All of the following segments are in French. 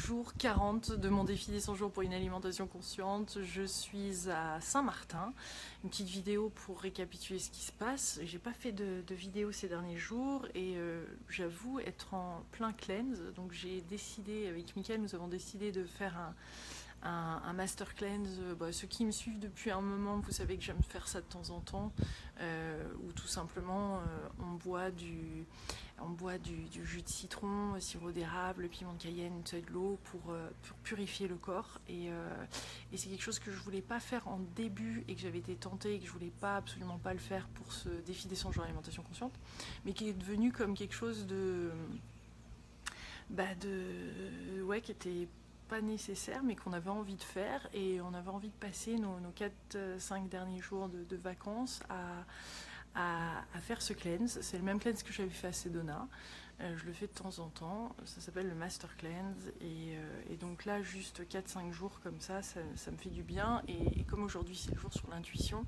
jour 40 de mon défi des 100 jours pour une alimentation consciente. Je suis à Saint-Martin. Une petite vidéo pour récapituler ce qui se passe. J'ai pas fait de vidéo ces derniers jours et j'avoue être en plein cleanse. Donc j'ai décidé, avec Mickaël, nous avons décidé de faire un master cleanse. Ceux qui me suivent depuis un moment, vous savez que j'aime faire ça de temps en temps, où tout simplement on boit du jus de citron, sirop d'érable, piment de Cayenne, une tasse de l'eau pour purifier le corps. Et c'est quelque chose que je voulais pas faire en début et que j'avais été tentée et que je voulais absolument pas le faire pour ce défi des 100 jours d'alimentation consciente, mais qui est devenu comme quelque chose qui était pas nécessaire mais qu'on avait envie de faire, et on avait envie de passer nos 4-5 derniers jours de vacances à faire ce cleanse. C'est le même cleanse que j'avais fait à Sedona. Je le fais de temps en temps. Ça s'appelle le Master Cleanse. Et donc là, juste 4-5 jours comme ça me fait du bien. Et comme aujourd'hui, c'est le jour sur l'intuition,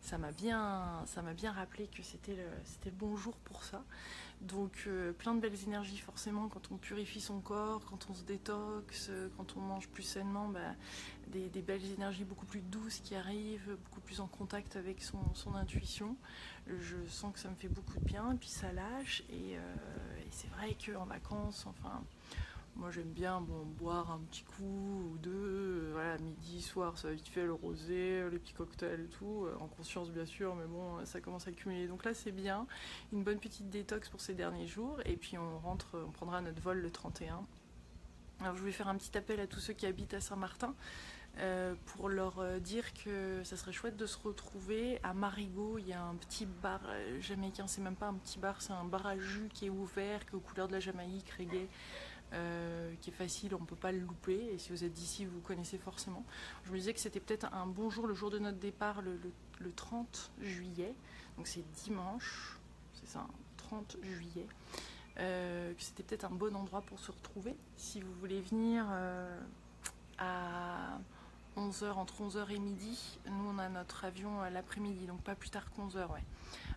ça m'a bien rappelé que c'était le bon jour pour ça. Donc plein de belles énergies forcément quand on purifie son corps, quand on se détoxe, quand on mange plus sainement, des belles énergies beaucoup plus douces qui arrivent, beaucoup plus en contact avec son intuition. Je sens que ça me fait beaucoup de bien et puis ça lâche, et c'est vrai qu'en vacances, enfin, moi j'aime bien boire un petit coup ou deux, voilà, midi, soir, ça va vite fait, le rosé, les petits cocktails et tout, en conscience bien sûr, mais bon, ça commence à accumuler. Donc là c'est bien, une bonne petite détox pour ces derniers jours, et puis on prendra notre vol le 31. Alors je voulais faire un petit appel à tous ceux qui habitent à Saint-Martin, pour leur dire que ça serait chouette de se retrouver à Marigot. Il y a un petit bar jamaïcain, c'est même pas un petit bar, c'est un bar à jus qui est ouvert, qui est aux couleurs de la Jamaïque, reggae, qui est facile, on ne peut pas le louper, et si vous êtes d'ici vous connaissez forcément. Je me disais que c'était peut-être un bon jour, le jour de notre départ, le 30 juillet, donc c'est dimanche, c'est ça, 30 juillet, que c'était peut-être un bon endroit pour se retrouver. Si vous voulez venir à 11h, entre 11h et midi, nous on a notre avion l'après-midi, donc pas plus tard qu'11h, ouais.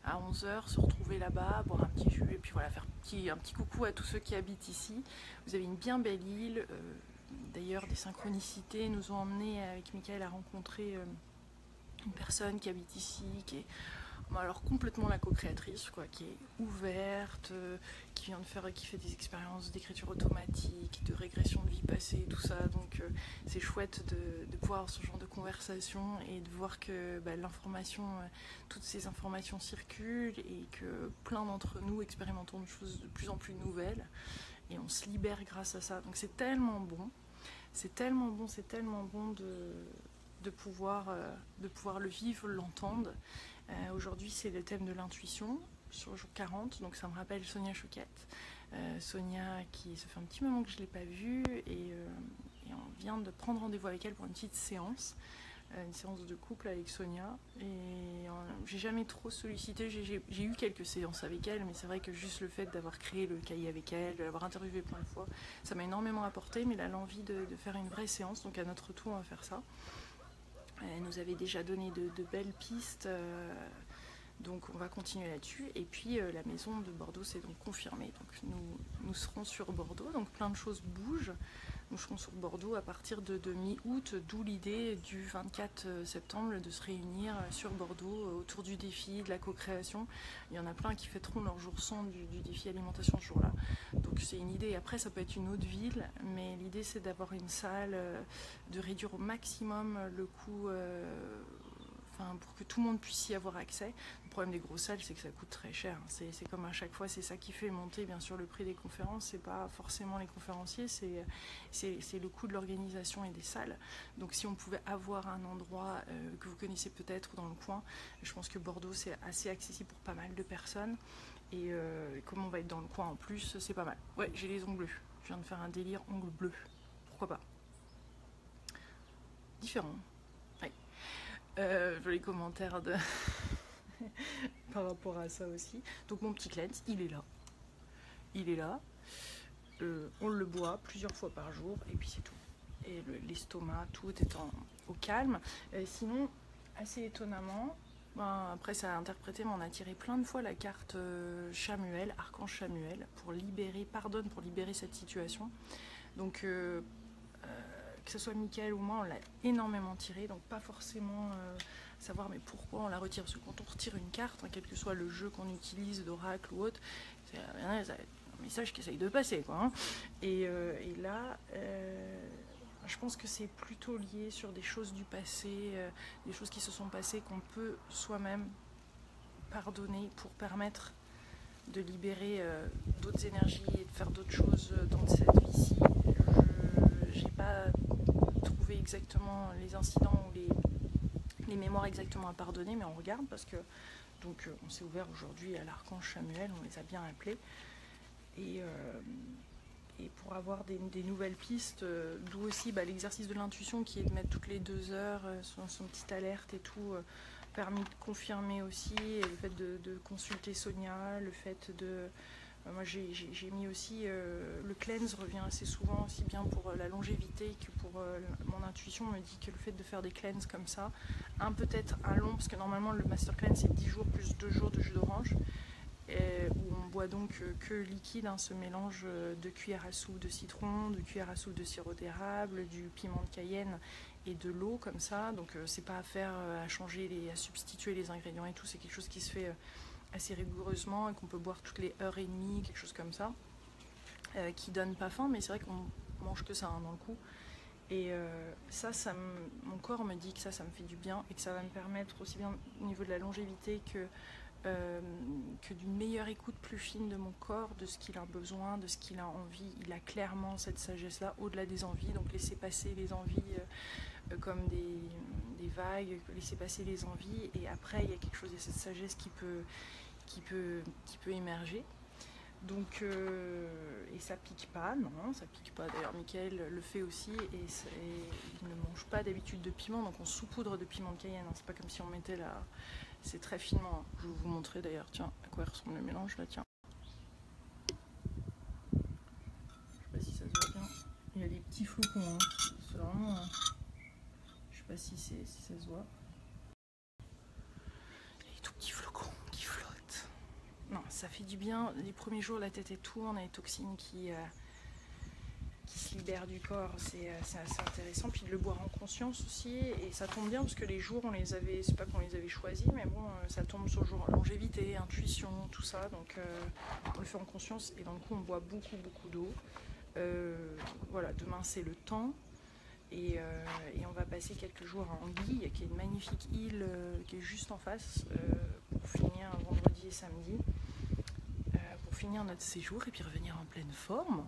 À 11h, se retrouver là-bas, boire un petit jus, et puis voilà, faire un petit coucou à tous ceux qui habitent ici. Vous avez une bien belle île, d'ailleurs des synchronicités nous ont emmenés avec Mickaël à rencontrer une personne qui habite ici, qui est alors complètement la co-créatrice, quoi, qui est ouverte, qui fait des expériences d'écriture automatique, de régression de vie passée, tout ça. Donc c'est chouette de pouvoir avoir ce genre de conversation et de voir que l'information, toutes ces informations circulent, et que plein d'entre nous expérimentons des choses de plus en plus nouvelles, et on se libère grâce à ça. Donc c'est tellement bon, c'est tellement bon de pouvoir le vivre, l'entendre. Aujourd'hui c'est le thème de l'intuition sur le jour 40, donc ça me rappelle Sonia Choquette. Sonia, ça fait un petit moment que je ne l'ai pas vue, et on vient de prendre rendez-vous avec elle pour une petite séance, une séance de couple avec Sonia, et j'ai jamais trop sollicité, j'ai eu quelques séances avec elle, mais c'est vrai que juste le fait d'avoir créé le cahier avec elle, de l'avoir interviewée plein de fois, ça m'a énormément apporté, mais là l'envie de faire une vraie séance, donc à notre tour on va faire ça. Elle nous avait déjà donné de belles pistes, donc on va continuer là-dessus. Et puis la maison de Bordeaux s'est donc confirmée. Donc nous serons sur Bordeaux, donc plein de choses bougent. Nous serons sur Bordeaux à partir de mi-août, d'où l'idée du 24 septembre de se réunir sur Bordeaux autour du défi, de la co-création. Il y en a plein qui fêteront leur jour 100 du défi alimentation ce jour-là. Donc c'est une idée. Après ça peut être une autre ville, mais l'idée c'est d'avoir une salle, de réduire au maximum le coût, pour que tout le monde puisse y avoir accès. Le problème des grosses salles, c'est que ça coûte très cher. C'est comme à chaque fois, c'est ça qui fait monter bien sûr le prix des conférences. C'est pas forcément les conférenciers, c'est le coût de l'organisation et des salles. Donc si on pouvait avoir un endroit que vous connaissez peut-être dans le coin, je pense que Bordeaux c'est assez accessible pour pas mal de personnes. Et comme on va être dans le coin en plus, c'est pas mal. Ouais, j'ai les ongles bleus. Je viens de faire un délire ongles bleus. Pourquoi pas? Différent. Jolis commentaires par rapport à ça aussi. Donc mon petit cleanse, il est là. On le boit plusieurs fois par jour, et puis c'est tout. Et l'estomac, tout est au calme. Sinon, assez étonnamment, après ça a interprété, mais on a tiré plein de fois la carte Chamuel, Archange Chamuel, pour libérer cette situation. Donc que ce soit Mickaël ou moi, on l'a énormément tiré, donc pas forcément savoir mais pourquoi on la retire, parce que quand on retire une carte, hein, quel que soit le jeu qu'on utilise, d'oracle ou autre, c'est un message qui essaye de passer, quoi, hein. Et là, je pense que c'est plutôt lié sur des choses du passé, des choses qui se sont passées qu'on peut soi-même pardonner pour permettre de libérer d'autres énergies et de faire d'autres choses dans cette vie-ci. Je n'ai pas trouvé exactement les incidents ou les mémoires exactement à pardonner, mais on regarde parce que donc on s'est ouvert aujourd'hui à l'archange Samuel, on les a bien appelés, et pour avoir des nouvelles pistes, d'où aussi l'exercice de l'intuition qui est de mettre toutes les 2 heures son petite alerte et tout, permis de confirmer aussi, et le fait de consulter Sonia, le fait de... moi j'ai mis aussi, le cleanse revient assez souvent, aussi bien pour la longévité que pour mon intuition me dit que le fait de faire des cleanses comme ça, peut-être un long, parce que normalement le master cleanse c'est 10 jours plus 2 jours de jus d'orange, où on boit donc que liquide, hein, ce mélange de cuillère à soupe de citron, de cuillère à soupe de sirop d'érable, du piment de Cayenne et de l'eau comme ça. Donc c'est pas à faire, à changer, à substituer les ingrédients et tout, c'est quelque chose qui se fait assez rigoureusement et qu'on peut boire toutes les heures et demie, quelque chose comme ça, qui donne pas faim, mais c'est vrai qu'on mange que ça, hein, dans le coup. Et mon corps me dit que ça me fait du bien et que ça va me permettre aussi bien au niveau de la longévité que d'une meilleure écoute plus fine de mon corps, de ce qu'il a besoin, de ce qu'il a envie. Il a clairement cette sagesse-là, au-delà des envies, donc laisser passer les envies comme des vagues, laisser passer les envies, et après il y a quelque chose, il y a cette sagesse qui peut émerger. Donc, et ça pique pas, non, ça pique pas. D'ailleurs, Mickaël le fait aussi, et il ne mange pas d'habitude de piment, donc on saupoudre de piment de Cayenne, hein. C'est pas comme si on mettait la... C'est très finement, hein. Je vais vous montrer d'ailleurs, tiens, à quoi ressemble le mélange là, tiens. Je sais pas si ça se voit bien. Il y a des petits flocons, hein. C'est vraiment... je sais pas si ça se voit. Il y a des tout petits flocons qui flottent. Non, ça fait du bien. Les premiers jours, la tête est tourne, on a les toxines qui se libèrent du corps, c'est assez intéressant. Puis de le boire en conscience aussi, et ça tombe bien parce que les jours, on les avait, c'est pas qu'on les avait choisis, mais bon, ça tombe sur le jour longévité, intuition, tout ça, donc on le fait en conscience, et dans le coup, on boit beaucoup d'eau. Voilà, demain c'est le temps. Et on va passer quelques jours à Anguille, qui est une magnifique île qui est juste en face, pour finir vendredi et samedi, pour finir notre séjour et puis revenir en pleine forme.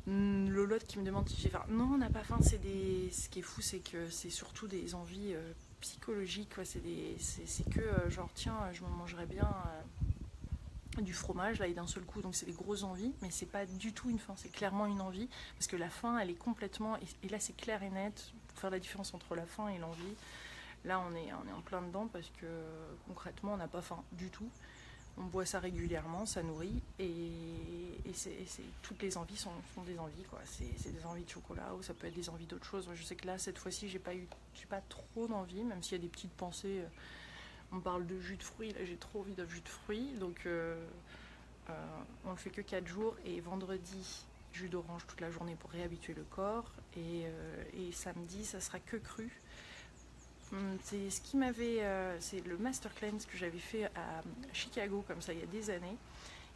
Lolotte qui me demande si j'ai faim. Non, on n'a pas faim. Ce qui est fou, c'est que c'est surtout des envies psychologiques, quoi. C'est que genre tiens, je me mangerais bien du fromage là, et d'un seul coup, donc c'est des grosses envies, mais c'est pas du tout une faim, c'est clairement une envie, parce que la faim elle est complètement, et là c'est clair et net, pour faire la différence entre la faim et l'envie. Là on est en plein dedans, parce que concrètement on n'a pas faim du tout, on boit ça régulièrement, ça nourrit, et toutes les envies sont des envies, quoi. C'est des envies de chocolat, ou ça peut être des envies d'autres choses. Je sais que là cette fois-ci j'ai pas trop d'envie, même s'il y a des petites pensées. On parle de jus de fruits, là j'ai trop envie de jus de fruits, donc on le fait que 4 jours, et vendredi jus d'orange toute la journée pour réhabituer le corps, et samedi ça sera que cru. C'est ce qui m'avait, c'est le master cleanse que j'avais fait à Chicago comme ça il y a des années,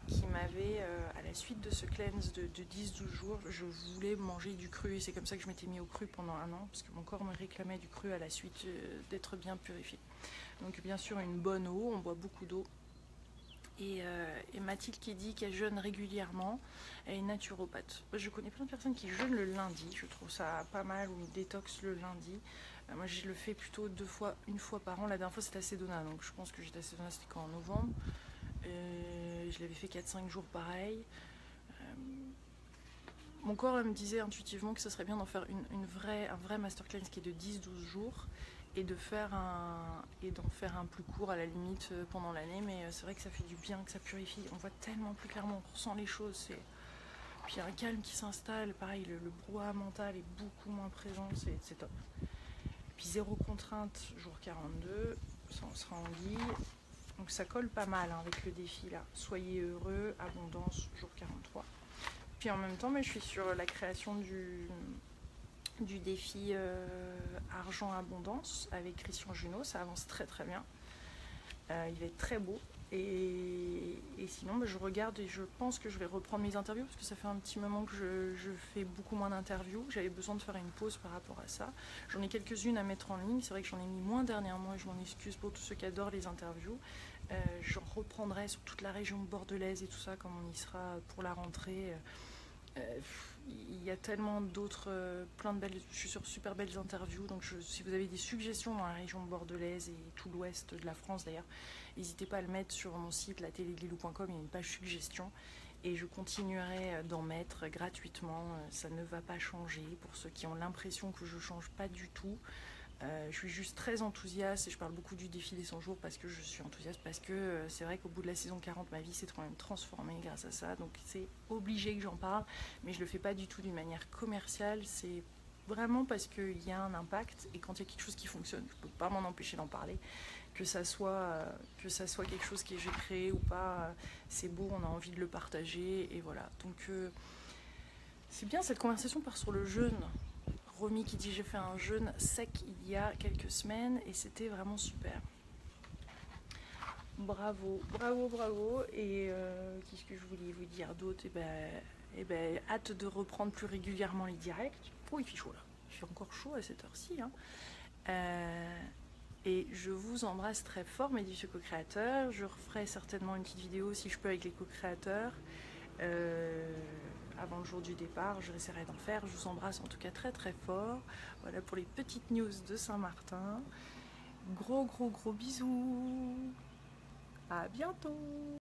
qui m'avait, à la suite de ce cleanse de 10-12 jours, je voulais manger du cru, et c'est comme ça que je m'étais mis au cru pendant 1 an, parce que mon corps me réclamait du cru à la suite d'être bien purifié. Donc bien sûr une bonne eau, on boit beaucoup d'eau. Et Mathilde qui dit qu'elle jeûne régulièrement, elle est naturopathe. Je connais plein de personnes qui jeûnent le lundi, je trouve ça pas mal, ou détox le lundi. Moi je le fais plutôt une fois par an. La dernière fois c'était à Sedona, donc je pense que j'étais à Sedona, c'était quand, en novembre. Je l'avais fait 4-5 jours pareil. Mon corps me disait intuitivement que ce serait bien d'en faire un vrai master cleanse qui est de 10-12 jours, et d'en faire un plus court à la limite pendant l'année, mais c'est vrai que ça fait du bien, que ça purifie, on voit tellement plus clairement, on ressent les choses, puis il y a un calme qui s'installe, pareil, le brouhaha mental est beaucoup moins présent, c'est top. Puis 0 contrainte, jour 42, ça on sera en guille, donc ça colle pas mal, hein, avec le défi là, soyez heureux, abondance, jour 43. Puis en même temps, je suis sur la création du défi Argent Abondance avec Christian Junot, ça avance très très bien. Il va être très beau. Et sinon, je regarde et je pense que je vais reprendre mes interviews parce que ça fait un petit moment que je fais beaucoup moins d'interviews. J'avais besoin de faire une pause par rapport à ça. J'en ai quelques-unes à mettre en ligne. C'est vrai que j'en ai mis moins dernièrement et je m'en excuse pour tous ceux qui adorent les interviews. J'en reprendrai sur toute la région bordelaise et tout ça comme on y sera pour la rentrée. Il y a tellement d'autres, plein de belles, je suis sur super belles interviews, donc si vous avez des suggestions dans la région bordelaise et tout l'ouest de la France d'ailleurs, n'hésitez pas à le mettre sur mon site latélédelilou.com, il y a une page suggestions et je continuerai d'en mettre gratuitement, ça ne va pas changer pour ceux qui ont l'impression que je change pas du tout. Je suis juste très enthousiaste et je parle beaucoup du défi des 100 jours parce que je suis enthousiaste, parce que c'est vrai qu'au bout de la saison 40, ma vie s'est quand même transformée grâce à ça, donc c'est obligé que j'en parle, mais je le fais pas du tout d'une manière commerciale, c'est vraiment parce qu'il y a un impact et quand il y a quelque chose qui fonctionne, je peux pas m'en empêcher d'en parler, que ça soit quelque chose que j'ai créé ou pas, c'est beau, on a envie de le partager et voilà. Donc c'est bien, cette conversation part sur le jeûne. Romy qui dit j'ai fait un jeûne sec il y a quelques semaines et c'était vraiment super. Bravo, bravo, bravo. Et qu'est-ce que je voulais vous dire d'autre? Hâte de reprendre plus régulièrement les directs. Oh, il fait chaud là. Il fait encore chaud à cette heure-ci. Et je vous embrasse très fort, mes délicieux co-créateurs. Je referai certainement une petite vidéo si je peux avec les co-créateurs. Avant le jour du départ, j'essaierai d'en faire. Je vous embrasse en tout cas très très fort. Voilà pour les petites news de Saint-Martin. Gros bisous. À bientôt.